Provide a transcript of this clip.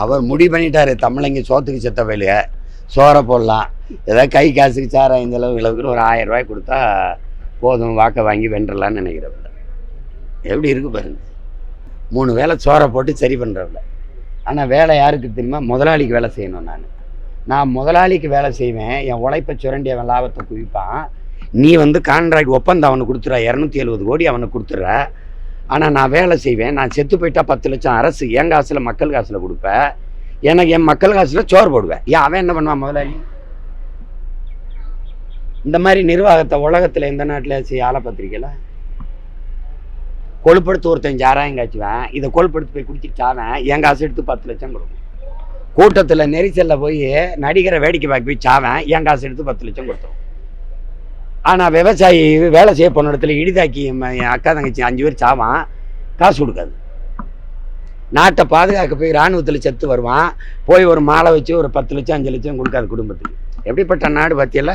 அவர் முடிவு பண்ணிட்டாரு, தமிழங்க சோத்துக்கு செத்த வயலுக, சோறை போடலாம், ஏதாவது கை காசுக்கு சாரா இந்த அளவுக்கு ஒரு 1000 ரூபாய் கொடுத்தா போதும், வாக்கை வாங்கி வென்றலான்னு நினைக்கிறவங்க. எப்படி இருக்கு பாருங்க, 3 வேளை சோறை போட்டு சரி பண்ணுறவங்க. ஆனால் வேலை யாருக்கு தெரியுமா? முதலாளிக்கு வேலை செய்யணும். நான் முதலாளிக்கு வேலை செய்வேன், என் உழைப்பை சுரண்டி அவன் லாபத்தை குவிப்பான். நீ கான்ட்ராக்ட் ஒப்பந்தம் அவனுக்கு கொடுத்துட்ற, 270 கோடி அவனுக்கு கொடுத்துட்ற. ஆனால் நான் வேலை செய்வேன், நான் செத்து போயிட்டா 10 லட்சம் அரசு என் காசில் மக்கள் காசில் கொடுப்பேன், எனக்கு என் மக்கள் காசில் சோறு போடுவேன். ஏன் அவன் என்ன பண்ணுவான் முதலாளி? இந்த மாதிரி நிர்வாகத்தை உலகத்தில் எந்த நாட்டில் செய்ய ஆள பத்திரிக்கையில் கொழுப்படுத்து ஒருத்தன் சாராயம் காய்ச்சுவேன், இதை கொழுப்படுத்து போய் குடிச்சிட்டு சாவேன், என் காசு எடுத்து 10 லட்சம் கொடுக்கும். கூட்டத்தில் நெரிசலில் போய் நடிகரை வேடிக்கை பார்க்க போய் சாவேன், என் காசு எடுத்து 10 லட்சம் கொடுத்தோம். ஆனால் விவசாயி வேலை செய்ய போன இடத்துல இடிதாக்கி என் அக்கா தங்கச்சி 5 பேர் சாவான், காசு கொடுக்காது. நாட்டை பாதுகாக்க போய் இராணுவத்தில் செத்து வருவான், போய் ஒரு மாலை வச்சு ஒரு 10 லட்சம் 5 லட்சம் கொடுக்காது குடும்பத்துக்கு. எப்படிப்பட்ட நாடு பார்த்தியல்ல?